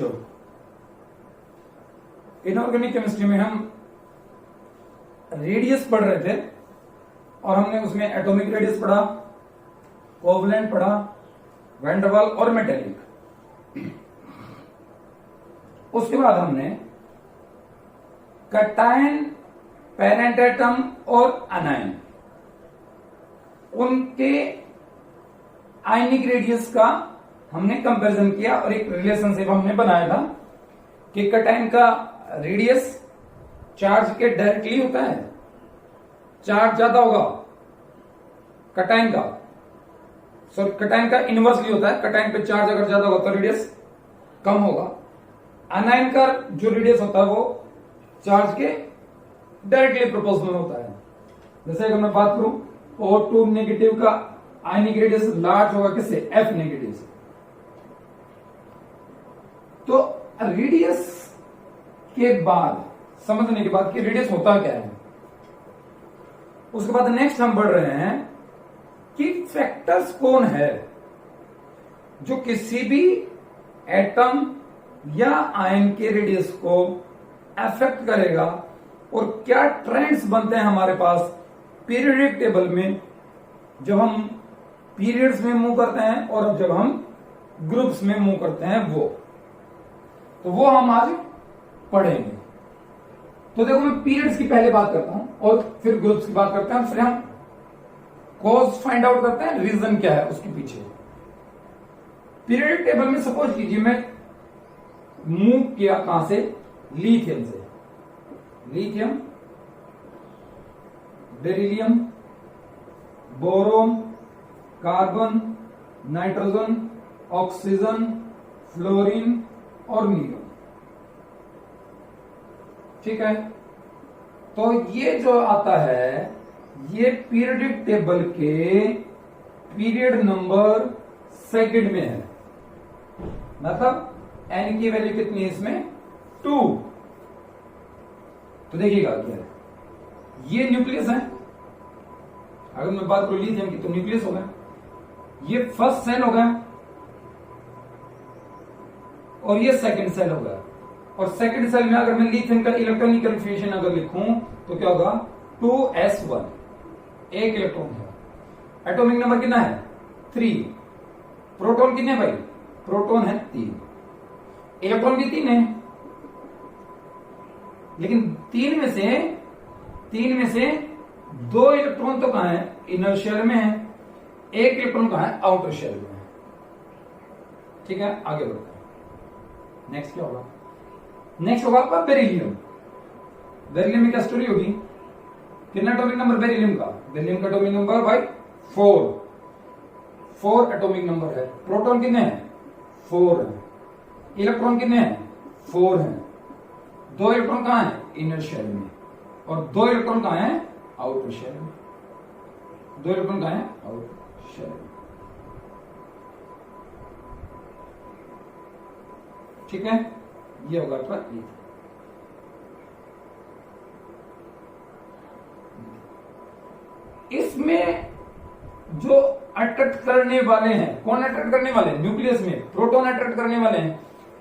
बच्चों, inorganic chemistry में हम रेडियस पढ़ रहे थे और हमने उसमें एटॉमिक रेडियस पढ़ा, कोवलेंट पढ़ा, वैन डर वाल और मेटेलिक। उसके बाद हमने कैटायन, पेरेंट एटम और अनायन, उनके आयनिक रेडियस का हमने कंपैरिजन किया और एक रिलेशनशिप हमने बनाया था कि कैटायन का रेडियस चार्ज के डायरेक्टली होता है, चार्ज ज्यादा होगा कैटायन का, सॉरी कैटायन का इनवर्सली होता है, कैटायन पे चार्ज अगर ज्यादा होगा तो रेडियस कम होगा। अनायन का जो रेडियस होता है वो चार्ज के डायरेक्टली प्रोपोर्शनल होता है। जैसे अगर मैं बात करूं O2 नेगेटिव का आयनिक रेडियस लार्ज होगा किससे, F नेगेटिव से। तो रेडियस के बाद समझने के बाद कि रेडियस होता क्या है, उसके बाद नेक्स्ट हम बढ़ रहे हैं कि फैक्टर्स कौन है जो किसी भी एटम या आयन के रेडियस को अफेक्ट करेगा और क्या ट्रेंड्स बनते हैं हमारे पास पीरियडिक टेबल में जब हम पीरियड्स में मूव करते हैं और जब हम ग्रुप्स में मूव करते हैं वो हम आज पढ़ेंगे। तो देखो मैं पीरियड्स की पहले बात करता हूं और फिर ग्रुप्स की बात करते हैं, फिर हम कॉज फाइंड आउट करते हैं, रीजन क्या है उसके पीछे। पीरियडिक टेबल में सपोज कीजिए मैं मूव किया कहां से, लिथियम से, lithium, beryllium, boron, carbon, nitrogen, oxygen, fluorine और नियोन। ठीक है, तो ये जो आता है ये पीरियडिक टेबल के पीरियड नंबर सेकंड में है, मतलब एन की वैल्यू कितनी है इसमें, 2। तो देखिएगा क्या है, ये न्यूक्लियस है। अगर मैं बात करूं लिथियम की तो न्यूक्लियस हो गया, ये फर्स्ट सेल हो गया और ये सेकंड सेल हो गया। और सेकंड सेल में अगर मैं लिथियम का इलेक्ट्रॉनिक कन्फिग्रेशन अगर लिखूं तो क्या होगा, 2s1, एक इलेक्ट्रॉन है। एटॉमिक नंबर कितना है, 3। प्रोटॉन कितने भाई, प्रोटॉन है 3, इलेक्ट्रॉन भी 3 है, लेकिन तीन में से 2 इलेक्ट्रॉन तो कहां है, इनर शेल में है, एक इलेक्ट्रॉन कहां है, आउटर शेल में है। ठीक है, आगे बढ़ते हैं। नेक्स्ट क्या होगा, नेक्स्ट होगा आपका बेरिलियम। बेरिलियम में क्या स्टोरी होगी, कितना एटॉमिक नंबर बेरिलियम का, बेरिलियम का एटॉमिक नंबर भाई 4 एटॉमिक नंबर है। प्रोटॉन कितने हैं, 4 है, इलेक्ट्रॉन कितने हैं, 4 है। 2 इलेक्ट्रॉन कहां है, इनर शेल में, और 2 इलेक्ट्रॉन कहां है, आउटर शेल में। 2 इलेक्ट्रॉन कहां है, आउटर शेल में। ठीक है, ये होगा आपका ये। इसमें जो अट्रैक्ट करने वाले हैं, कौन अट्रैक्ट करने वाले हैं, न्यूक्लियस में प्रोटॉन अट्रैक्ट करने वाले हैं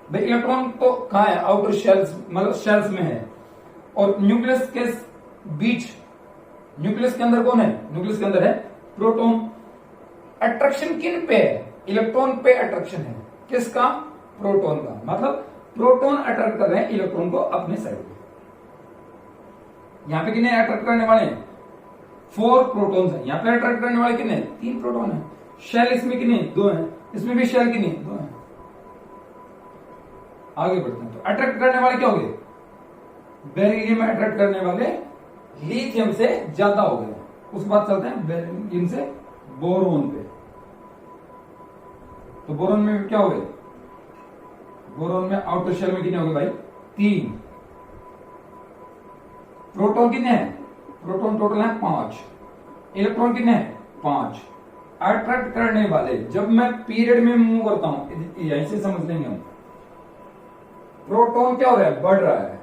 भाई। इलेक्ट्रॉन तो कहां है, आउटर शेल्स, मतलब शेल्स में है, और न्यूक्लियस के बीच, न्यूक्लियस के अंदर कौन है, न्यूक्लियस के अंदर है प्रोटॉन। अट्रैक्शन किन पे है, इलेक्ट्रॉन पे अट्रैक्शन है, किसका, प्रोटॉन का। मतलब प्रोटॉन अट्रैक्ट कर रहे हैं इलेक्ट्रॉन को अपने साइड में। यहां पे कितने अट्रैक्ट करने वाले हैं, 4 प्रोटॉन्स हैं। यहां पे अट्रैक्ट करने वाले कितने, 3 प्रोटॉन है। शेल इसमें कितने, 2 हैं, इसमें भी शेल कितने, 2 हैं। आगे बढ़ते हैं, तो अट्रैक्ट करने वाले क्या हो गए, बेरिलियम में अट्रैक्ट करने वाले लिथियम से ज्यादा हो गए। उसके बाद चलते हैं बेरिलियम से बोरोन पे। तो बोरोन में क्या हो गए, बोरोन में आउटर शेल में कितने हो गए भाई, 3। प्रोटॉन कितने हैं, प्रोटॉन टोटल है 5, इलेक्ट्रॉन कितने हैं, 5। अट्रैक्ट करने वाले, जब मैं पीरियड में मूव करता हूं, यहीं से समझ लेंगे हम, प्रोटॉन क्या हो रहा है, बढ़ रहा है।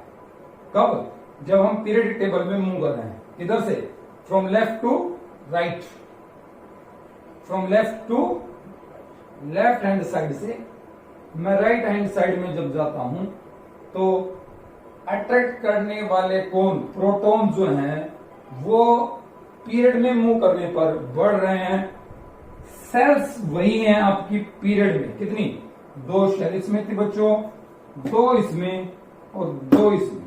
कब, जब हम पीरियडिक टेबल में मूव कर रहे हैं, इधर से from left to right, from left to left hand side से मैं राइट हैंड साइड में जब जाता हूं तो अट्रैक्ट करने वाले कौन प्रोटॉन जो हैं वो पीरियड में मूव करने पर बढ़ रहे हैं। सेल्स वही हैं आपकी पीरियड में, कितनी 2 शेल इसमें थी बच्चों, 2 इसमें और 2 इसमें।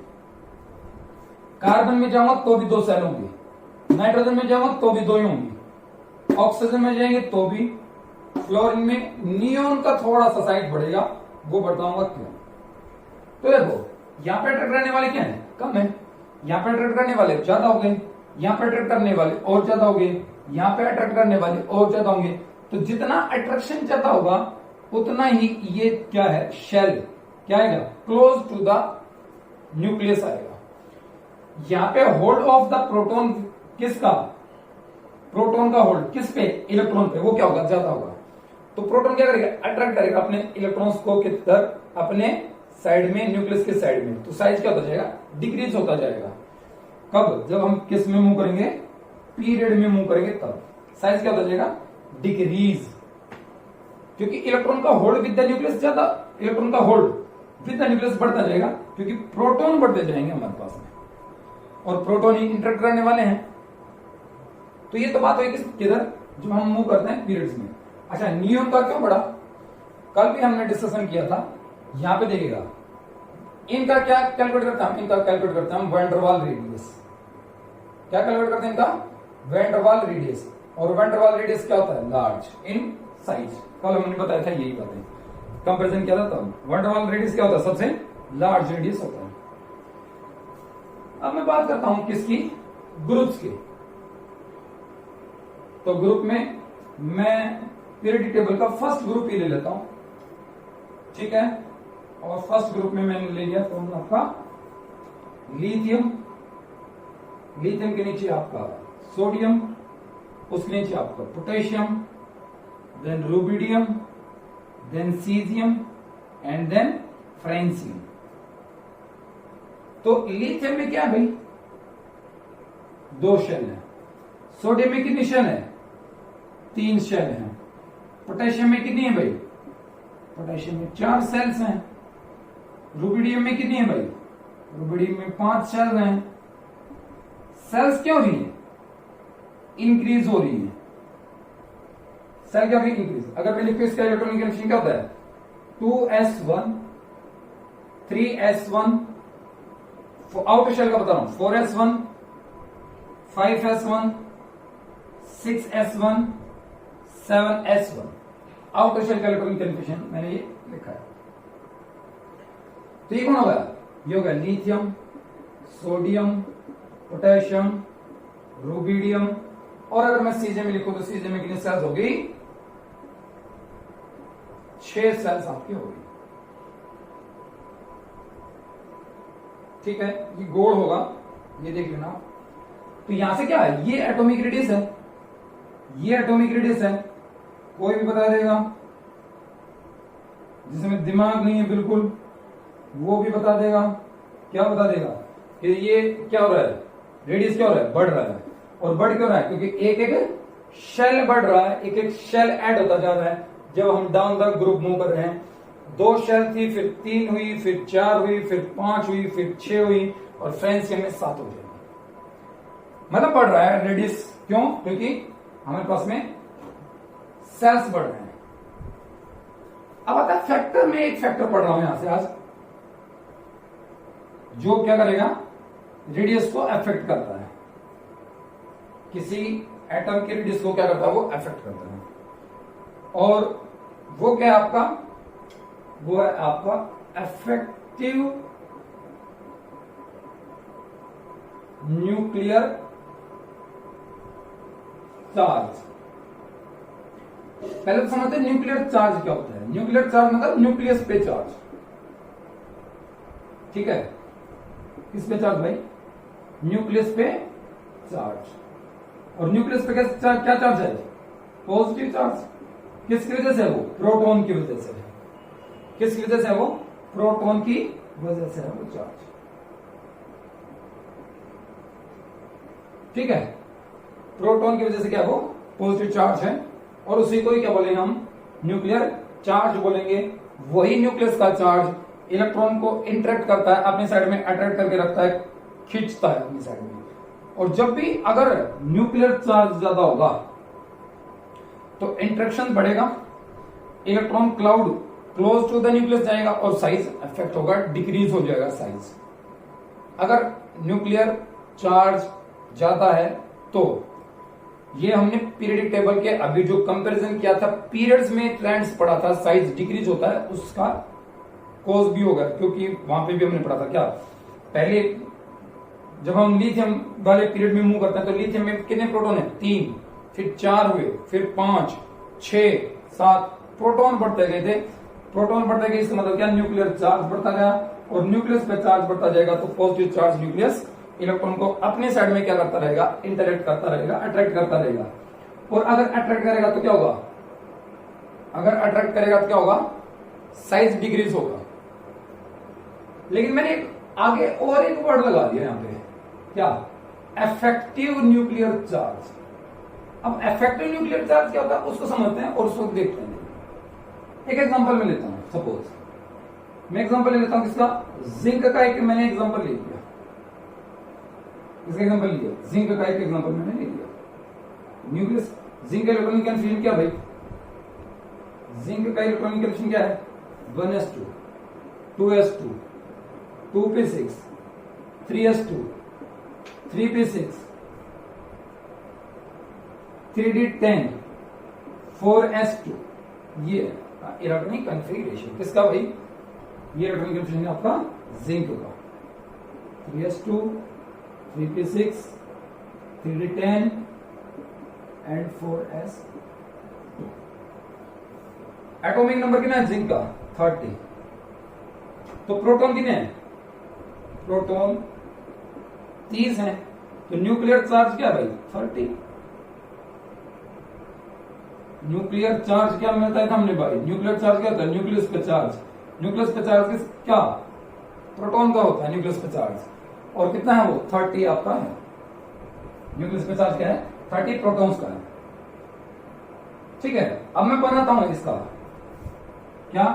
कार्बन में जाऊंगा तो भी 2 सेल होंगी, नाइट्रोजन में जाऊंगा तो भी 2 ही होंगी, ऑक्सीजन में जाएंगे तो भी, फ्लोरीन में नियोन का थोड़ा सा साइज बढ़ेगा, वो बताऊंगा क्यों। तो देखो यहां पे अट्रैक्ट करने वाले क्या है, कम है, यहां पे अट्रैक्ट करने वाले ज्यादा हो गए, यहां पे अट्रैक्ट करने वाले और ज्यादा हो गए, यहां पे अट्रैक्ट करने वाले और ज्यादा होंगे। तो जितना अट्रैक्शन ज्यादा होगा उतना ही ये क्या है, शेल क्या आएगा, क्लोज टू द न्यूक्लियस आएगा। यहां पे होल्ड ऑफ द प्रोटॉन किसका, प्रोटॉन का होल्ड किस पे, इलेक्ट्रॉन पे, वो क्या होगा, ज्यादा होगा। तो प्रोटॉन क्या करेगा, अट्रैक्ट करेगा अपने इलेक्ट्रॉन्स को किधर, अपने साइड में, न्यूक्लियस के साइड में। तो साइज क्या होता जाएगा, डिक्रीज होता जाएगा। कब, जब हम किस में मूव करेंगे, पीरियड में मूव करेंगे तब साइज क्या होता जाएगा, डिक्रीज। क्योंकि इलेक्ट्रॉन का होल्ड विद द न्यूक्लियस ज्यादा, इलेक्ट्रॉन का होल्ड विद द न्यूक्लियस बढ़ता जाएगा क्योंकि प्रोटॉन बढ़ते जाएंगे हमारे पास में, और प्रोटॉन ही इंटरेक्ट करने वाले हैं। तो ये तो बात हुई किधर, जो हम मूव करते हैं पीरियड्स में। अच्छा, नियोन का क्यों बढ़ा, कल भी हमने डिस्कशन किया था। यहां पे देखिएगा इनका क्या कैलकुलेट करते हैं, इनका कैलकुलेट करते हैं हम वैन डर वाल रेडियस। क्या कैलकुलेट करते हैं इनका, वैन डर वाल रेडियस। और वैन डर वाल रेडियस क्या होता है, लार्ज इन साइज। कल हमने बताया था यही बातें, कंपैरिजन किया था तब। वैन डर वाल रेडियस क्या होता है, सबसे लार्ज रेडियस होता है। अब मैं बात करता हूं किसकी, ग्रुप्स की। तो ग्रुप में मैं पीरियोडिक टेबल का फर्स्ट ग्रुप ही ले लेता हूं, ठीक है। और फर्स्ट ग्रुप में मैंने ले लिया तो आपका लिथियम, लिथियम के नीचे आपका सोडियम, उसके नीचे आपका potassium, then rubidium, then caesium and then francium. तो लिथियम में क्या है भाई, 2 शेल है। सोडियम में कितनी शेल है, 3 शेल है। पोटेशियम में कितनी है भाई, पोटेशियम में 4 सेल्स हैं। रुबिडियम में कितनी है भाई, रुबिडियम में 5 सेल्स हैं। सेल्स क्या हो रही है, इंक्रीज हो रही है। सेल क्या भी इंक्रीज। अगर मैं लिखूं इसका इलेक्ट्रॉनिक कनेक्शन क्या होता है, 2s1 3s1, आउटर शेल का बता रहा हूं, 4s1 5s1 6s1 7s1। Outer shell का इलेक्ट्रॉनिक कनेक्शन मैंने ये लिखा है। तो ये कौन होगा, ये होगा लिथियम, सोडियम, पोटेशियम, रुबिडियम। और अगर मैं सीजियम में लिखूं तो सीजियम में कितनी सेल्स होगी, 6 सेल्स आपकी होगी, ठीक है। ये गोल होगा, ये देख लेना। तो यहां से क्या है, ये एटॉमिक रेडियस है, ये एटॉमिक रेडियस है। कोई भी बता देगा, जिसमें दिमाग नहीं है बिल्कुल, वो भी बता देगा। क्या बता देगा कि ये क्या हो रहा है, रेडियस क्या हो रहा है, बढ़ रहा है। और बढ़ क्यों रहा है, क्योंकि एक एक शेल बढ़ रहा है, एक एक शेल ऐड होता जा रहा है। जब हम डाउन द ग्रुप मूव कर रहे हैं, 2 शेल थी, फिर 3 हुई, फिर 4 हुई, फिर 5 हुई, फिर 6 हुई, और फ्रेंसियम में 7 हो जाएगी। मतलब बढ़ रहा है रेडियस, क्यों, क्योंकि हमारे पास में सेल्स बढ़ रहे हैं। अब आता है फैक्टर में, एक फैक्टर पढ़ रहा हूं यहां से आज, जो क्या करेगा, रेडियस को अफेक्ट करता है। किसी एटम के रेडियस को क्या करता है, वो अफेक्ट करता है। और वो क्या है आपका, वो है आपका अफेक्टिव न्यूक्लियर चार्ज। पहले तो समझते हैं न्यूक्लियर चार्ज क्या होता है। न्यूक्लियर चार्ज मतलब न्यूक्लियस पे चार्ज, ठीक है। किस पे चार्ज भाई, न्यूक्लियस पे चार्ज। और न्यूक्लियस पे क्या चार्ज है, पॉजिटिव चार्ज। किसकी वजह से है वो, प्रोटॉन की वजह से है। किसकी वजह से है वो, प्रोटॉन की वजह से है वो चार्ज, ठीक है। प्रोटॉन की वजह से क्या, वो पॉजिटिव चार्ज है। और उसी को ही क्या बोलेंगे हम, न्यूक्लियर चार्ज बोलेंगे। वही न्यूक्लियस का चार्ज इलेक्ट्रॉन को इंटरेक्ट करता है, अपनी साइड में अट्रैक्ट करके रखता है, खींचता है अपनी साइड में। और जब भी अगर न्यूक्लियर चार्ज ज्यादा होगा तो इंटरेक्शन बढ़ेगा, electron cloud close to the nucleus जाएगा और साइज इफेक्ट होगा, डिक्रीज हो जाएगा साइज। अगर न्यूक्लियर चार्ज ज्यादा है तो ये हमने पीरियडिक टेबल के अभी जो कंपैरिजन किया था, पीरियड्स में ट्रेंड्स पढ़ा था, साइज डिक्रीज होता है, उसका कॉज भी होगा, क्योंकि वहां पे भी हमने पढ़ा था क्या, पहले जब हम लिथियम वाले पीरियड में मूव करते हैं तो लिथियम में कितने प्रोटॉन है, 3, फिर 4 हुए, फिर 5, 6, 7 प्रोटॉन बढ़ते गए थे। प्रोटॉन बढ़ते गए इसका मतलब क्या, न्यूक्लियर चार्ज बढ़ता गया, और न्यूक्लियस पे चार्ज बढ़ता जाएगा तो पॉजिटिव चार्ज न्यूक्लियस इलेक्ट्रॉन को अपने साइड में क्या करता रहेगा, इंटरेक्ट करता रहेगा, अट्रैक्ट करता रहेगा। और अगर अट्रैक्ट करेगा तो क्या होगा, अगर अट्रैक्ट करेगा तो क्या होगा, साइज डिक्रीज होगा। लेकिन मैंने आगे और एक वर्ड लगा दिया यहां पे, क्या, इफेक्टिव न्यूक्लियर चार्ज। अब इफेक्टिव न्यूक्लियर चार्ज क्या होता है उसको समझते हैं और उसको देखते हैं। एक एग्जांपल में लेता हूं, सपोज मैं एग्जांपल ले लेता हूं किसका, जिंक का एक मैंने एग्जांपल ले लिया, इसका एग्जांपल लिया, जिंक का एक एग्जांपल मैंने ले लिया। न्यूक्लियस जिंक का इलेक्ट्रॉनिक कन्फिगरेशन क्या भाई, जिंक का इलेक्ट्रॉनिक कन्फिगरेशन क्या है, 1s2, 2s2, 2p6, 3s2, 3p6, 3d10, 4s2। ये इलेक्ट्रॉनिक कन्फिगरेशन किसका भाई, ये इलेक्ट्रॉनिक कन्फिगरेशन आपका जिंक का, 3s2, 3p6, 3d10 and 4s2। Atomic number कितना है जिंक का, 30। तो प्रोटॉन कितने हैं, प्रोटॉन 30 हैं, तो न्यूक्लियर चार्ज क्या भाई, 30। न्यूक्लियर चार्ज क्या मिलता है हमने भाई, न्यूक्लियर चार्ज क्या होता है, न्यूक्लियस पे चार्ज, न्यूक्लियस पे चार्ज क्या, प्रोटॉन का होता है न्यूक्लियस पे चार्ज, और कितना है वो, 30 आपका है। न्यूक्लियस पे चार्ज क्या है, 30 प्रोटॉन्स का है। ठीक है, अब मैं बनाता हूं इसका क्या,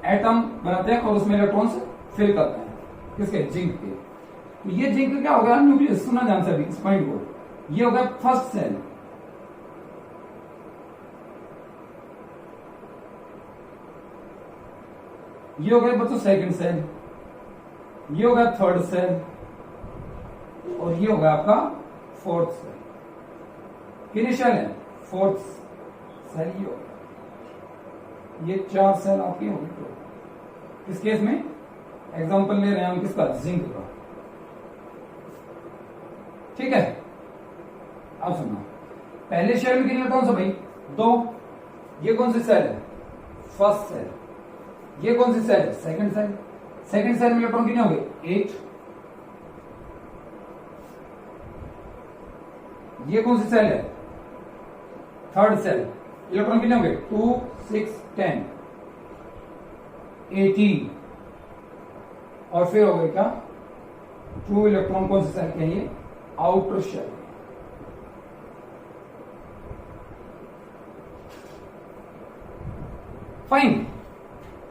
एटम बनाते हैं और उसमें इलेक्ट्रॉन्स फिल करते हैं, किसके, जिंक के। तो ये जिंक क्या हो गया, न्यूक्लियस, सुना ध्यान से अभी इस पॉइंट को, ये हो गया फर्स्ट सेल, ये हो गया बच्चों सेकंड सेल, ये हो गया थर्ड सेल, और ये हो गया आपका फोर्थ सेल। कितने सेल है, फोर्थ सेल ये हो गया। ये 4 सेल आपकी होगी। तो इस केस में एग्जांपल ले रहे हैं हम किसका, जिंक का। ठीक है, अब सुनना, पहले सेल में कितने इलेक्ट्रॉन्स है भाई, 2। ये कौन सी सेल है, फर्स्ट सेल। ये कौन सी सेल है, सेकंड सेल। सेकंड सेल में इलेक्ट्रॉन कितने हो गए, 8। ये कौन सी सेल है, थर्ड सेल, इलेक्ट्रॉन कितने हो गए, 2, 6, 10, 18। और फिर हो गए क्या, 2 इलेक्ट्रॉन कौन सी सेल के हैं, ये आउटर शेल। फाइन।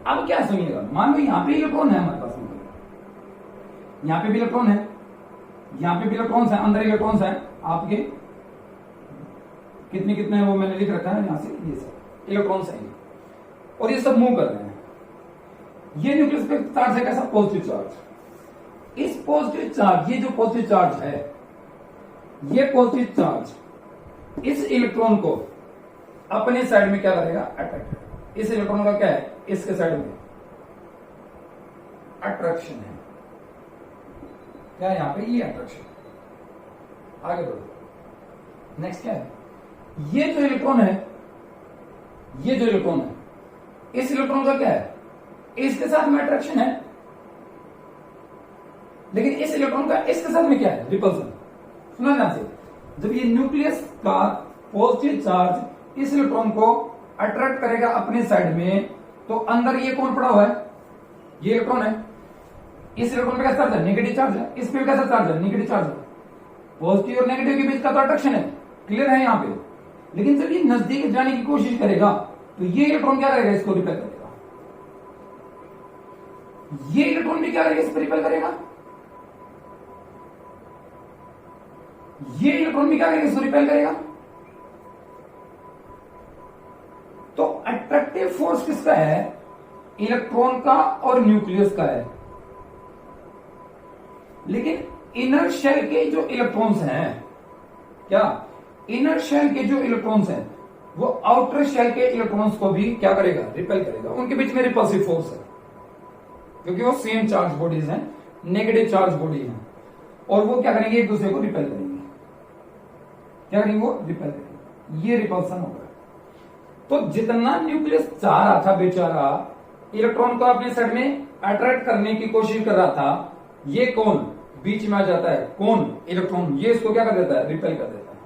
अब क्या सुनिएगा, मान लो यहां पे इलेक्ट्रॉन है हमारे पास, यहां पे भी इलेक्ट्रॉन है, यहां पे भी इलेक्ट्रॉन्स है, अंदर इलेक्ट्रॉन्स है आपके, कितने कितने हैं वो मैंने लिख रखा है यहां से, ये सब इलेक्ट्रॉन्स हैं और ये सब मूव कर रहे हैं। ये न्यूक्लियस पे चार्ज है कैसा, पॉजिटिव चार्ज। इस पॉजिटिव चार्ज, ये जो पॉजिटिव चार्ज है, ये पॉजिटिव चार्ज इस इलेक्ट्रॉन को अपने साइड में क्या करेगा, अट्रैक्ट। इस इलेक्ट्रॉन का क्या है, इसके साइड में अट्रैक्शन है, क्या है यहां पे, ये अट्रैक्शन। आगे बढ़ो, नेक्स्ट क्या है, ये जो इलेक्ट्रॉन है, ये जो इलेक्ट्रॉन है, इस इलेक्ट्रॉन का क्या है, इसके साथ में अट्रैक्शन है, लेकिन इस इलेक्ट्रॉन का इसके साथ में क्या है, रिपल्सन। सुना ध्यान से, जब ये न्यूक्लियस का पॉजिटिव चार्ज इस इलेक्ट्रॉन को अट्रैक्ट करेगा अपने साइड में, तो अंदर ये कौन पड़ा हुआ है, ये इलेक्ट्रॉन है। इस इलेक्ट्रॉन पे कैसा चार्ज है, नेगेटिव चार्ज है। इस पे कैसा चार्ज है, नेगेटिव चार्ज है। पॉजिटिव और नेगेटिव के बीच का तो अट्रैक्शन है, क्लियर है यहां पे। लेकिन जब ये नजदीक जाने की कोशिश करेगा तो ये इलेक्ट्रॉन क्या करेगा, इसको रिपेल करेगा। ये इलेक्ट्रॉन भी क्या करेगा, इसको रिपेल करेगा। ये इलेक्ट्रॉन भी क्या करेगा, इसको रिपेल करेगा। तो अट्रैक्टिव फोर्स किसका है, इलेक्ट्रॉन का और न्यूक्लियस का है। लेकिन इनर शेल के जो इलेक्ट्रॉन्स हैं, क्या इनर शेल के जो इलेक्ट्रॉन्स हैं वो आउटर शेल के इलेक्ट्रॉन्स को भी क्या करेगा, रिपेल करेगा। उनके बीच में रिपल्सिव फोर्स है, क्योंकि वो सेम चार्ज बॉडीज हैं, नेगेटिव चार्ज बॉडी हैं, और वो क्या करेंगे, एक दूसरे को रिपेल करेंगे। क्या करेंगे, वो रिपेल करेंगे। ये रिपल्सन होगा। तो जितना न्यूक्लियस चाह रहा था बेचारा इलेक्ट्रॉन को अपने साइड में अट्रैक्ट करने की कोशिश कर रहा था, ये कौन बीच में आ जाता है, कौन इलेक्ट्रॉन, ये इसको क्या कर देता है, रिपेल कर देता है।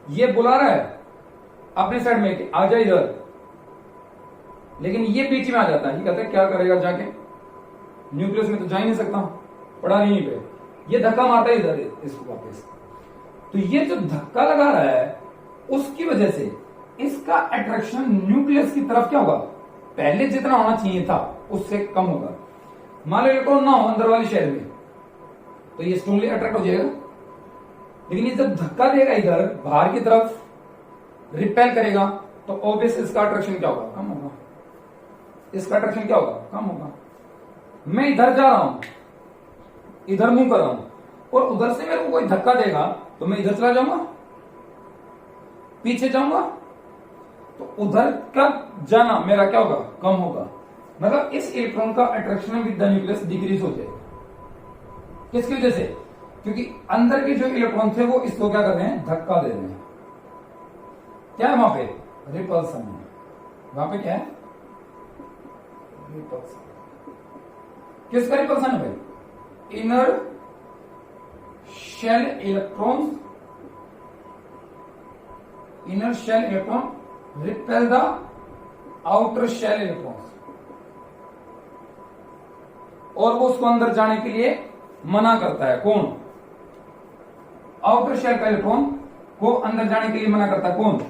ये बुला रहा है अपने साइड में कि आ जा इधर, लेकिन ये बीच में आ जाता है। ये कहता है क्या करेगा जाके, न्यूक्लियस में तो जा ही नहीं सकता, पड़ा नहीं पे, ये धक्का मारता है इधर इसको वापस। तो ये जो धक्का लगा रहा है उसकी वजह से इसका अट्रैक्शन न्यूक्लियस की तरफ क्या होगा, पहले जितना होना चाहिए था उससे कम होगा। मान लो इलेक्ट्रॉन ना हो अंदर वाली शेल में, तो ये स्ट्रांगली अट्रैक्ट हो जाएगा। लेकिन ये जब धक्का देगा इधर बाहर की तरफ, रिपेल करेगा, तो ऑब्वियस इसका अट्रैक्शन क्या होगा, कम होगा। इसका अट्रैक्शन क्या होगा, कम होगा। मैं इधर जा रहा हूं, इधर मुंह कर रहा हूं, और उधर से मेरे को कोई धक्का देगा तो मैं इधर चला जाऊंगा, पीछे जाऊंगा, तो उधर का जाना मेरा क्या होगा, कम होगा। मतलब इस इलेक्ट्रॉन का attraction with the nucleus decrease हो जाएगा। किसकी वजह से, क्योंकि अंदर के जो इलेक्ट्रॉन थे वो इसको क्या कर रहे हैं, धक्का दे रहे हैं। क्या है वहां पे, रिपल्सन है। वहां पे क्या है, रिपल्सन। किसका रिपल्सन है भाई, inner shell electrons, inner shell electron repel the outer shell electrons, और वो उसको अंदर जाने के लिए मना करता है। कौन, आउटर शेल का इलेक्ट्रॉन को अंदर जाने के लिए मना करता है। कौन,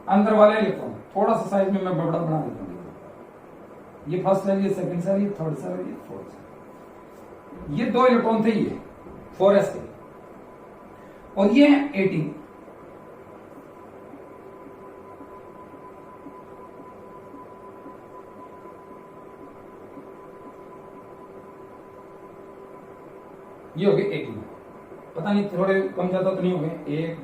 अंदर वाले इलेक्ट्रॉन। थोड़ा सा साइज में मैं बड़ा बना देता हूं। ये फर्स्ट सेल, ये सेकंड सेल, ये थर्ड सेल, ये फोर्थ सेल। ये दो इलेक्ट्रॉन थे, ये 4s के, और ये है 18। ये हो गए 18। पता नहीं थोड़े कम ज्यादा तो नहीं हो गए, 1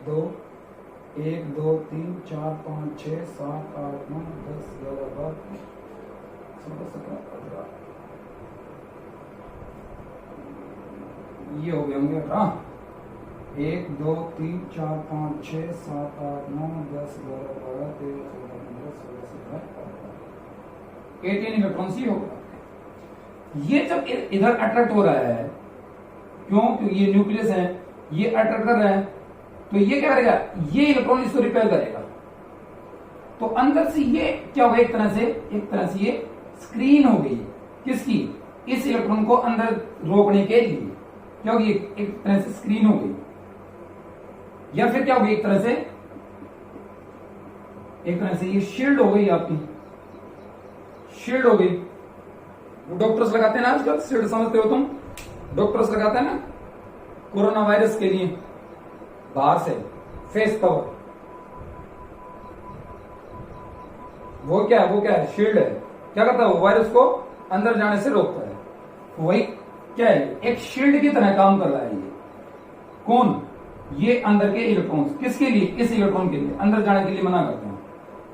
2 3 4 5 6 7 8 9 10 11 12 16 17 18, ये हो गए होंगे 18। 1 2 3 4 5 6 7 8 9 10 11 12 13 14 15 16 17 18 इलेक्ट्रॉन्स ही होगा। ये जब इधर अट्रैक्ट हो रहा है, क्यों, क्योंकि ये न्यूक्लियस है, ये अट्रैक्ट कर रहा है, तो ये क्या करेगा, ये इलेक्ट्रॉन इसको रिपेल करेगा। तो अंदर से ये क्या होगा, एक तरह से ये स्क्रीन हो गई। किसकी, इस इलेक्ट्रॉन को अंदर रोकने के लिए क्या होगी, एक तरह से स्क्रीन हो गई। या फिर क्या होगी, एक तरह से ये शील्ड हो गई, आपकी शील्ड हो गई। वो डॉक्टर्स लगाते हैं ना आजकल, शील्ड समझते हो तुम, डॉक्टर्स लगाते हैं ना कोरोना वायरस के लिए, बाहर से फेस कवर। वो क्या है, शील्ड है। क्या करता है, वो वायरस को अंदर जाने से रोकता है। वही क्या है, एक शील्ड की तरह काम कर रहा है ये। कौन, ये अंदर के इलेक्ट्रॉन्स। किसके लिए, इस इलेक्ट्रॉन के लिए अंदर जाने के लिए मना करते हैं।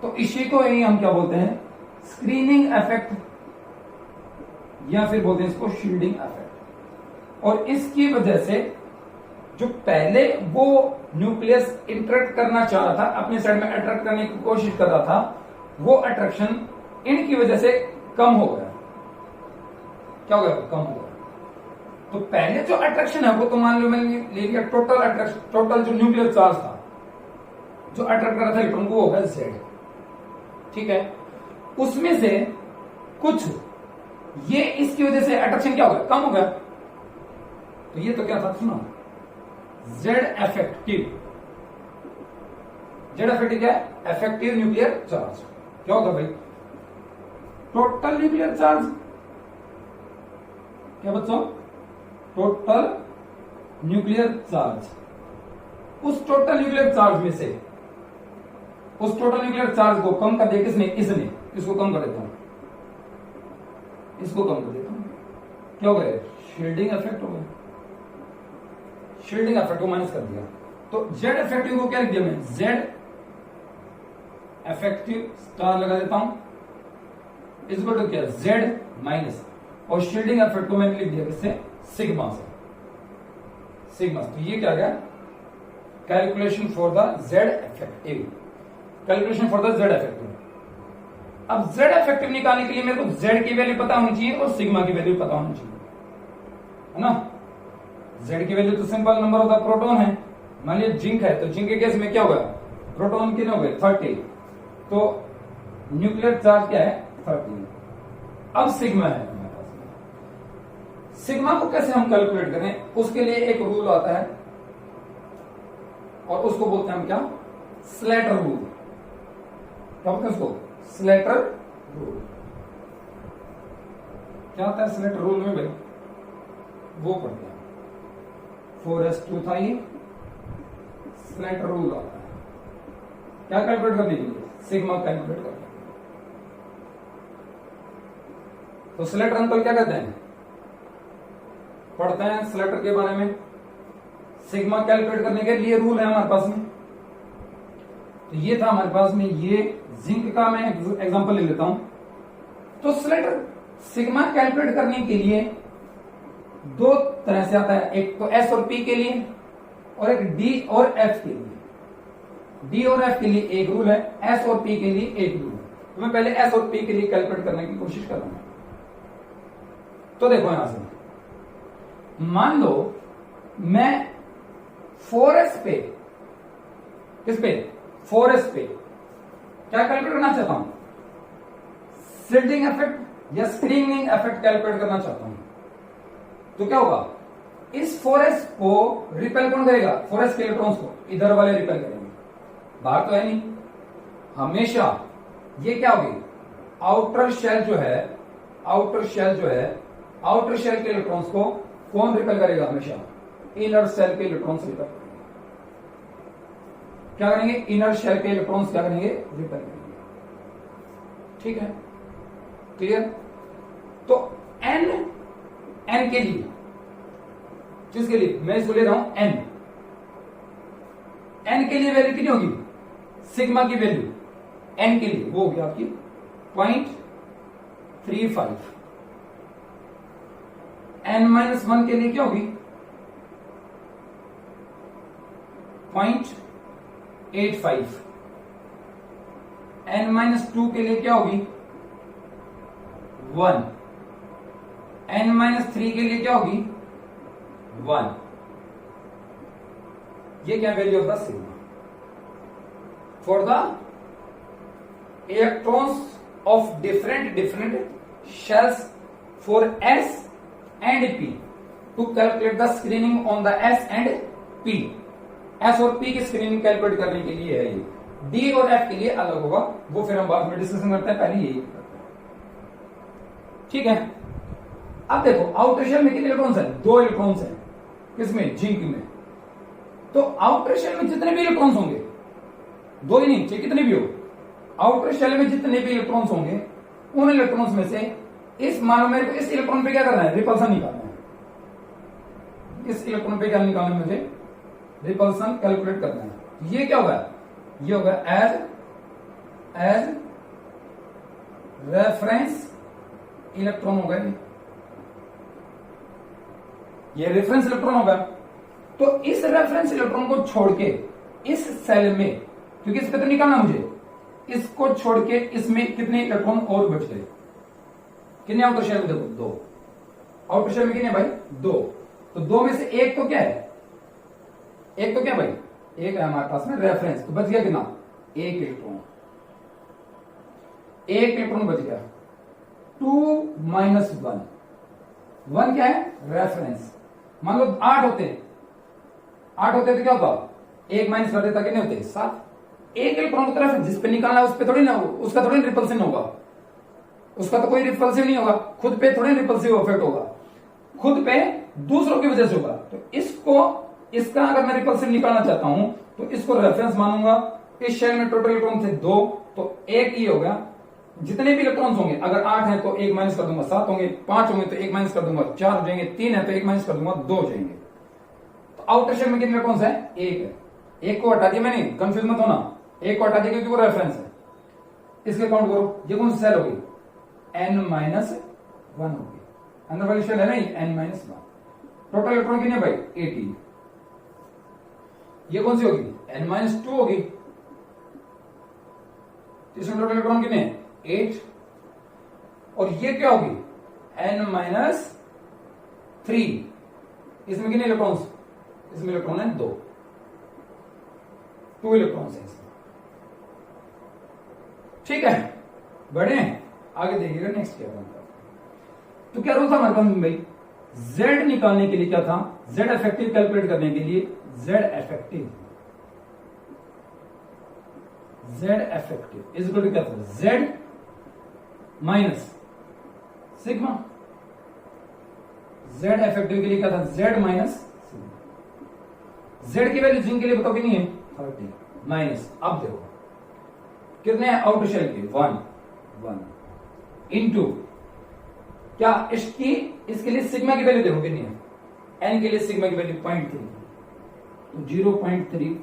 तो इसी को ही हम क्या बोलते हैं, स्क्रीनिंग इफेक्ट, या फिर बोलते हैं इसको शील्डिंग इफेक्ट। और इसकी वजह से जो पहले वो न्यूक्लियस इंटरेक्ट करना चाह रहा था, अपने साइड में अट्रैक्ट करने की कोशिश कर रहा था, वो अट्रैक्शन इनकी वजह से कम हो गया। क्या हो गया, कम हो गया। तो पहले जो अट्रैक्शन है वो तो मान लो मैंने ले लिया टोटल अट्रैक्शन, टोटल जो न्यूक्लियर चार्ज था जो अट्रैक्ट कर रहा था इलेक्ट्रॉन को, वो होगा Z। ठीक है, उसमें से कुछ ये इसकी वजह से अट्रैक्शन क्या हो गया, कम हो गया। तो ये तो क्या था, सुनो, Z इफेक्टिव, जेड इफेक्टिव क्या है? Effective nuclear charge. क्या होगा भाई? Total nuclear charge. क्या बच्चों? Total nuclear charge. उस टोटल न्यूक्लियर चार्ज में से उस टोटल न्यूक्लियर चार्ज को कम कर दिया किसने? इसने। इसको कम कर देता हूं, इसको कम कर देता हूं। क्या हो गया? शील्डिंग इफेक्ट हो गया। शील्डिंग इफेक्ट को माइनस कर दिया तो जेड इफेक्टिव को क्या लिख दिया मैं? जेड इफेक्टिव स्टार लगा देता हूं, इसको तो क्या? जेड माइनस, और शील्डिंग इफेक्ट को मैंने लिख दिया किससे? सिग्मा से। सिग्मा। तो ये क्या गया? Calculation for the Z effective. Calculation for the Z effective. अब जेड इफेक्टिव निकालने के लिए मेरे को जेड की वैल्यू पता होनी चाहिए और सिग्मा की वैल्यू पता होनी चाहिए, है ना? जेड की वैल्यू तो simple number of the proton है। मान लीजिए जिंक है तो जिंक के केस में क्या होगा? प्रोटॉन कितने हो गए? 30। तो न्यूक्लियर चार्ज क्या है? 30। अब सिग्मा है हमारे पास। सिग्मा को कैसे हम कैलकुलेट करें? उसके लिए एक रूल आता है और उसको बोलते हैं हम क्या? Slater rule. क्या बोलते हैं उसको? Slater rule. क्या होता है स्लेटर रूल में भाई? वो पढ़ते हैं 4s2 था ये। स्लेटर रूल आता है क्या कैलकुलेट करने के लिए? सिग्मा कैलकुलेट करने। तो स्लेटर अंकल क्या कहते हैं? पढ़ते हैं स्लेटर के बारे में। सिग्मा कैलकुलेट करने के लिए रूल है हमारे पास में। तो ये था हमारे पास में, ये जिंक का मैं एग्जांपल ले लेता हूं। तो स्लेटर सिग्मा कैलकुलेट करने के लिए दो तरह से आता है, एक तो एस और पी के लिए और एक डी और एफ के लिए। डी और एफ के लिए एक रूल है, एस और पी के लिए एक रूल है। तो मैं पहले एस और पी के लिए कैलकुलेट करने की कोशिश कर रहा हूं। तो देखो यहां से मान लो मैं 4s पे, किस पे? 4s पे क्या कैलकुलेट करना चाहता हूं? शील्डिंग इफेक्ट या स्क्रीनिंग इफेक्ट कैलकुलेट करना चाहता हूं। तो क्या होगा? इस 4s को रिपेल कौन करेगा? 4s के इलेक्ट्रॉन्स को इधर वाले रिपेल करेंगे, बाहर तो है नहीं। हमेशा ये क्या होगी? आउटर शेल जो है, आउटर शेल जो है, आउटर शेल के इलेक्ट्रॉन्स को कौन रिपेल करेगा? हमेशा इनर शेल के इलेक्ट्रॉन्स रिपेल करेंगे। क्या करेंगे? इनर शेल के इलेक्ट्रॉन्स क्या करेंगे? रिपेल करेंगे। ठीक है, क्लियर? तो एन के लिए, किसके लिए? मैं इसको ले रहा हूं एन के लिए वैल्यू कितनी होगी? सिग्मा की वैल्यू एन के लिए वो होगी आपकी 0.35। n-1 के लिए क्या होगी? 0.85। n-2 के लिए क्या होगी? 1। n-3 के लिए क्या होगी? 1। ये क्या value of the sigma for the electrons of different shells for s and p to calculate the screening on the s and p। s और p की स्क्रीनिंग कैलकुलेट करने के लिए है ये। d और f के लिए अलग होगा, वो फिर हम बाद में डिस्कशन करते हैं, पहले यही करते हैं। ठीक है, अब देखो आउटर शेल में कितने इलेक्ट्रॉन्स हैं? 2 इलेक्ट्रॉन्स हैं। किसमें? जिंक में। तो आउटर शेल में जितने भी इलेक्ट्रॉन्स होंगे, 2 ही नहीं चाहिए, कितने भी हो, आउटर शेल में जितने भी इलेक्ट्रॉन्स होंगे उन इलेक्ट्रॉन्स में से इस, मान लो मेरे को इस इलेक्ट्रॉन पे क्या करना है? रिपल्सन निकालना है। इस इलेक्ट्रॉन पे क्या निकालना है मुझे? रिपल्सन कैलकुलेट करना है। ये क्या होगा? ये होगा एज रेफरेंस इलेक्ट्रॉन होगा। ये रेफरेंस इलेक्ट्रॉन होगा। तो इस रेफरेंस इलेक्ट्रॉन को छोड़ के इस सेल में, क्योंकि इस पे तो निकालना मुझे, इसको छोड़ के इसमें कितने इलेक्ट्रॉन और बच गए? कितने आउटर शेल में? देखो 2 आउटर शेल में कितने भाई? 2। तो 2 में से एक तो क्या है? एक तो क्या भाई? एक है हमारे पास में रेफरेंस। तो बच गया कितना? 1 इलेक्ट्रॉन। 1 इलेक्ट्रॉन बच गया। 2 - 1। 1 क्या है? रेफरेंस। मान लो 8 होते तो क्या होता? 1 माइनस कर देता, कितने होते? 7। एक इलेक्ट्रॉन की तरफ जिस पे निकालना है उस पे थोड़ी ना, उसका थोड़ी रिपल्सन होगा, उसका तो कोई रिपल्सिव नहीं होगा, खुद पे थोड़ी रिपल्सिव इफेक्ट होगा, खुद पे दूसरों की वजह से होगा। तो इसका अगर मैं रिपल्सिव निकालना चाहता हूं तो इसको रेफरेंस मानूंगा। इस शेल में टोटल इलेक्ट्रॉन थे 2, तो एक ही हो गया। जितने भी इलेक्ट्रॉन्स होंगे, अगर 8 है तो 1 माइनस कर दूंगा 7 होंगे, 5 होंगे तो 1 माइनस कर दूंगा 4 हो जाएंगे, 3 है तो 1 माइनस कर दूंगा 2 हो जाएंगे। तो आउटर शेल में कितने इलेक्ट्रॉन्स है? 1 है। एक को हटा दिया मैंने, कंफ्यूज मत होना, एक को हटा दिया क्योंकि वो रेफरेंस है। इसके काउंट करो, ये कौन सी सेल होगी? n-1 होगी। अंदर वाली शेल है ना n-1। टोटल इलेक्ट्रॉन कितने भाई? 18। ये कौन सी होगी? n-2 होगी। इसमें टोटल इलेक्ट्रॉन कितने? 8। और ये क्या होगी? n-3। इसमें कितने इलेक्ट्रॉन्स? इसमें इलेक्ट्रॉन है 2 इलेक्ट्रॉन्स है इसमें। ठीक है, बढ़े आगे देखिएगा नेक्स्ट क्या बनता है। तो क्या रूल था हमारे पास भाई? Z निकालने के लिए क्या था? Z इफेक्टिव कैलकुलेट करने के लिए Z effective is equal to क्या था? Z minus sigma. Z effective के लिए क्या था? Z minus sigma. Z की वैल्यू जिंक के लिए बताओ कितनी है? 30 माइनस, अब देखो कितने हैं आउटर शेल के? 1 इंटू क्या इसके लिए सिग्मा की वैल्यू देखो कितनी है? n के लिए सिग्मा की वैल्यू 0.3, तो 0.35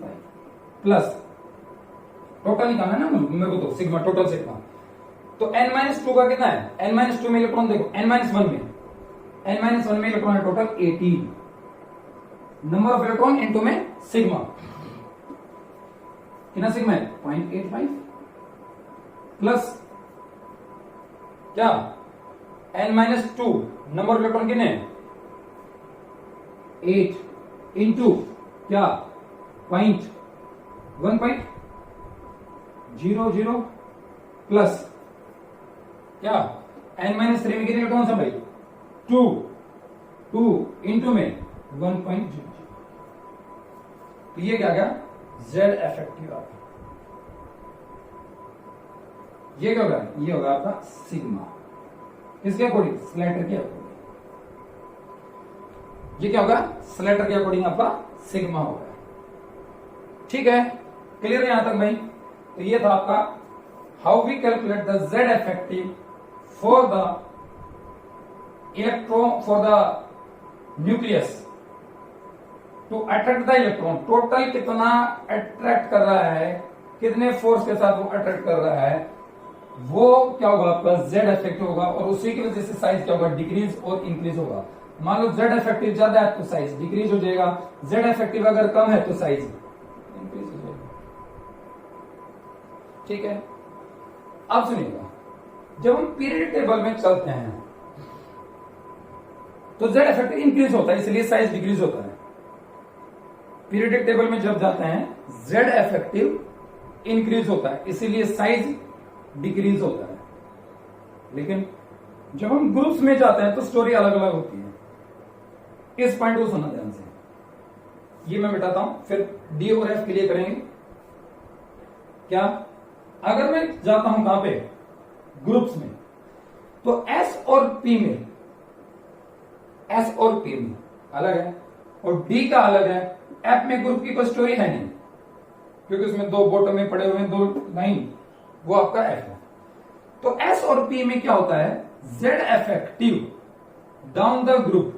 प्लस टोटल निकालना है ना मेरे को, तो सिग्मा टोटल सिग्मा। तो n-2 का कितना है? n-2 में इलेक्ट्रॉन देखो, n-1 में इलेक्ट्रॉन है total 18। Number of electron into में सिग्मा, कितना सिग्मा है? 0.85 प्लस क्या? n-2 नंबर ऑफ इलेक्ट्रॉन कितने? 8 इंटू क्या? 1.00 प्लस क्या? n-3 में कितने इलेक्ट्रॉन्स है भाई? 2 इंटू में 1.00। तो ये क्या गया? Z इफेक्टिव आपका। ये क्या होगा? ये होगा आपका सिग्मा। किसके अकॉर्डिंग? स्लेटर के अकॉर्डिंग। ये क्या होगा? स्लेटर के अकॉर्डिंग आपका सिग्मा होगा। ठीक है, क्लियर है यहां तक भाई? तो ये था आपका how we calculate the Z effective for the electron for the nucleus to attract the electron. Total कितना अट्रैक्ट कर रहा है, कितने फोर्स के साथ वो अट्रैक्ट कर रहा है, वो क्या होगा आपका? Z इफेक्टिव होगा। और उसी की वजह से साइज क्या होगा? डिक्रीज और इंक्रीज होगा। मान लो Z इफेक्टिव ज्यादा है तो साइज डिक्रीज हो जाएगा, Z इफेक्टिव अगर कम है तो साइज इंक्रीज हो जाएगा। ठीक है, अब सुनिएगा, जब हम पीरियड टेबल में चलते हैं तो Z इफेक्टिव इंक्रीज होता है, इसलिए साइज डिक्रीज होता है। पीरियडिक टेबल में जब जाते हैं Z इफेक्टिव इंक्रीज होता है, इसीलिए साइज डिक्रीज होता है। लेकिन जब हम ग्रुप्स में जाते हैं तो स्टोरी अलग अलग होती है। इस पॉइंट को सुनना ध्यान से, ये मैं मिटाता हूं, फिर डी और एफ के लिए करेंगे। क्या? अगर मैं जाता हूं कहां पे? ग्रुप्स में, तो एस और पी में अलग है और डी का अलग है। एफ में ग्रुप की कोई स्टोरी है नहीं, क्योंकि उसमें 2 बॉटम में पड़े हुए हैं 2 लाइन, वो आपका एफ है। तो एस और पी में क्या होता है? Z effective down the group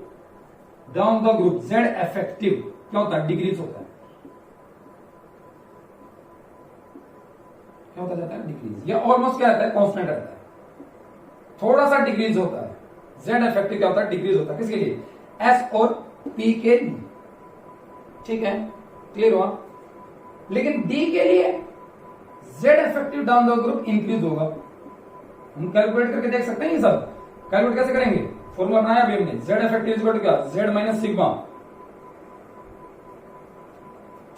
Z effective क्या होता है? डिक्रीज होता है। क्या होता जाता है? डिक्रीज। या ऑलमोस्ट क्या रहता है? कांस्टेंट रहता है, थोड़ा सा डिक्रीज होता है। जेड इफेक्टिव क्या होता है? डिक्रीज होता है। किसके लिए? एस और पी के लिए। ठीक है, क्लियर हुआ? लेकिन डी के लिए Z effective down the group increase होगा। हम कैलकुलेट करके देख सकते हैं ये सब। कैलकुलेट कैसे करेंगे? फॉर्मूला बनाया अभी हमने, जेड इफेक्टिव इक्वल टू क्या? Z minus sigma.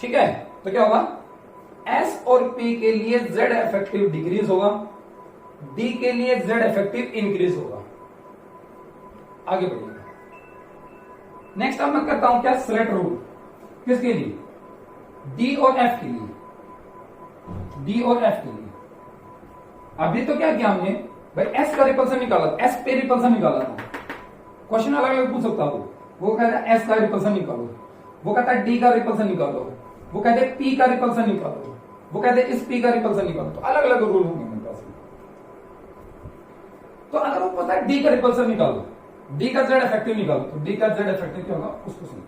ठीक है, तो क्या होगा? एस और पी के लिए जेड इफेक्टिव डिक्रीज होगा, डी के लिए जेड इफेक्टिव इंक्रीज होगा। आगे बढ़िएगा। नेक्स्ट अब मैं करता हूं क्या? Slater rule. किसके लिए? डी और एफ के लिए। डी और एफ के लिए। अभी तो क्या किया हमने भाई, एस का रिपल्सन निकाला, एस पे रिपल्सन निकाला था। क्वेश्चन अलग अलग पूछ सकता हो, वो कहता है एस का रिपल्सन निकालो, वो कहता है डी का रिपल्सन निकालो, वो कहते हैं पी का रिपल्सन निकालो, वो कहते हैं इस पी का रिपल्सन निकालो। तो अलग अलग रूल होंगे मेरे पास। तो अगर वो पता है डी का रिपल्सन निकालो, डी का जेड इफेक्टिव निकालो, तो डी का जेड इफेक्टिव क्या होगा उसको सुनो।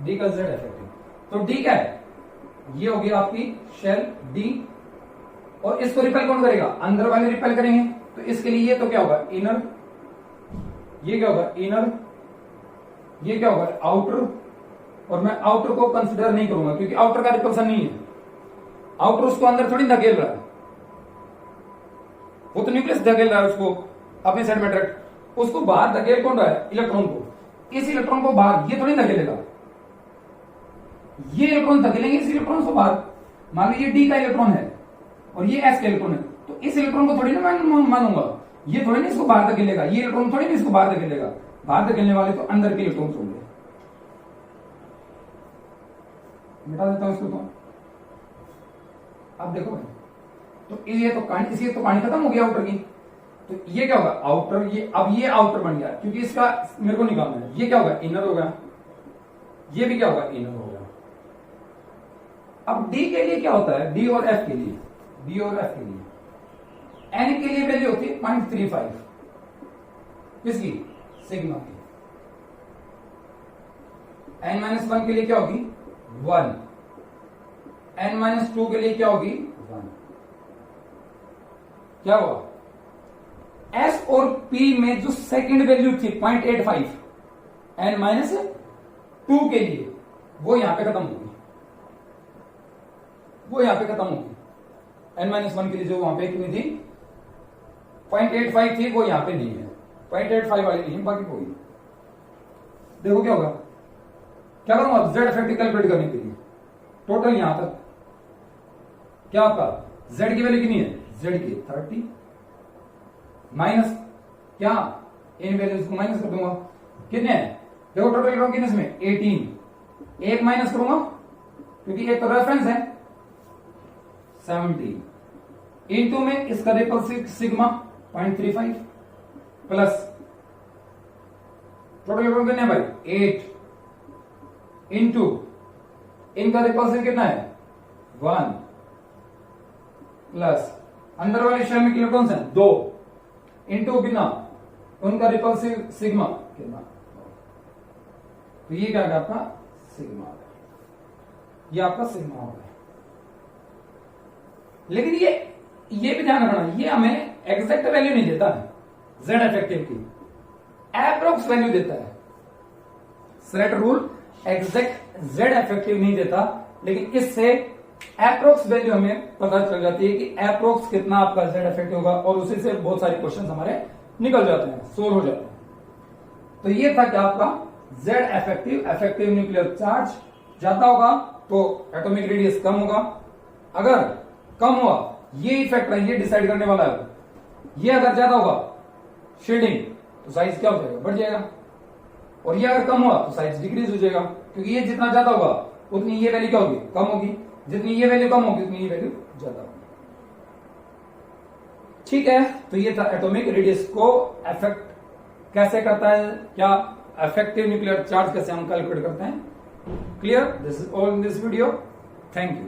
डी का जेड इफेक्टिव, तो डी क्या है, ये होगी आपकी शेल डी, और इसको रिपेल कौन करेगा, अंदर वाले रिपेल करेंगे। तो इसके लिए ये तो क्या होगा इनर, ये क्या होगा इनर, ये क्या होगा आउटर, और मैं आउटर को कंसिडर नहीं करूंगा क्योंकि आउटर का रिपल्सन नहीं है। आउटर उसको अंदर थोड़ी धकेल रहा है, वो तो न्यूक्लियस धकेल रहा है उसको अपने साइड में डायरेक्ट, उसको बाहर धकेल कौन रहा है, इलेक्ट्रॉन को। इस इलेक्ट्रॉन को बाहर ये थोड़ी धकेलेगा, ये इलेक्ट्रॉन धकेलेंगे इस इलेक्ट्रॉन को बाहर। मान लो ये डी का इलेक्ट्रॉन है और ये एस का इलेक्ट्रॉन है, तो इस इलेक्ट्रॉन को थोड़ी ना मानूंगा, ये थोड़ी ना इसको बाहर धकेलेगा, ये इलेक्ट्रॉन थोड़ी ना इसको बाहर धकेलेगा। बाहर धकेलने वाले तो अंदर के इलेक्ट्रॉन होंगे। मिटा देता हूं इसको। तो अब देखो भाई, तो ये तो कहानी, इसकी तो कहानी खत्म हो गई आउटर की। तो ये क्या होगा आउटर, ये अब ये आउटर बन गया क्योंकि इसका मेरे को निकालना है। ये क्या होगा इनर होगा, ये भी क्या होगा इनर होगा। अब डी के लिए क्या होता है, डी और एफ के लिए, डी और एफ के लिए एन के लिए वैल्यू होती है 0.35, किसकी, सिग्मा की। n-1 के लिए क्या होगी 1, n-2 के लिए क्या होगी 1। क्या हुआ, एस और पी में जो सेकंड वैल्यू थी 0.85 n-2 के लिए, वो यहां पे खत्म होगी, वो यहां पे खत्म होगी। n-1 के लिए जो वहां पे कितनी थी 0.85 थी, वो यहां पे नहीं है, 0.85 वाली नहीं है, बाकी कोई। देखो क्या होगा, क्या करूंगा जेड इफेक्टिव कैलकुलेट करने के लिए टोटल यहां तक क्या आपका जेड की वैल्यू कितनी है, जेड की 30 माइनस क्या इन वैल्यूज को माइनस कर दूंगा, कितने हैं देखो टोटल इलेक्ट्रॉन कितने इसमें 18, एक माइनस करूंगा क्योंकि एक तो रेफरेंस है 17, इनटू में इसका repulsive sigma 0.35 plus total electron कितने भाई 8 इनटू इनका रिपल्सिव कितना है 1 प्लस अंदर वाले शेल में इलेक्ट्रॉन्स हैं 2 इनटू कितना उनका रिपल्सिव सिग्मा कितना, तो ये क्या होगा आपका सिग्मा, ये आपका सिग्मा होगा। लेकिन ये भी ध्यान रखना, ये हमें एग्जैक्ट वैल्यू नहीं देता है जेड इफेक्टिव की, एप्रोक्स वैल्यू देता है। Set rule exact Z effective नहीं देता, लेकिन इससे एप्रोक्स वैल्यू हमें पता चल जाती है कि एप्रोक्स कितना आपका जेड इफेक्टिव होगा, और उसी से बहुत सारे क्वेश्चन हमारे निकल जाते हैं, सोल्व हो जाते हैं। तो ये था कि आपका Z effective, effective nuclear charge ज्यादा होगा तो एटॉमिक रेडियस कम होगा, अगर कम हुआ ये इफेक्ट है, ये डिसाइड करने वाला है, ये अगर ज्यादा होगा शील्डिंग तो साइज क्या हो जाएगा बढ़ जाएगा, और ये अगर कम हुआ तो साइज डिक्रीज हो जाएगा, क्योंकि ये जितना ज्यादा होगा उतनी ये वैल्यू क्या होगी कम होगी, जितनी ये वैल्यू कम होगी उतनी ये वैल्यू ज्यादा होगी। ठीक है, तो ये था एटॉमिक रेडियस को अफेक्ट कैसे करता है, क्या इफेक्टिव न्यूक्लियर चार्ज कैसे हम कैलकुलेट करते हैं। Clear, this is all in this video, thank you.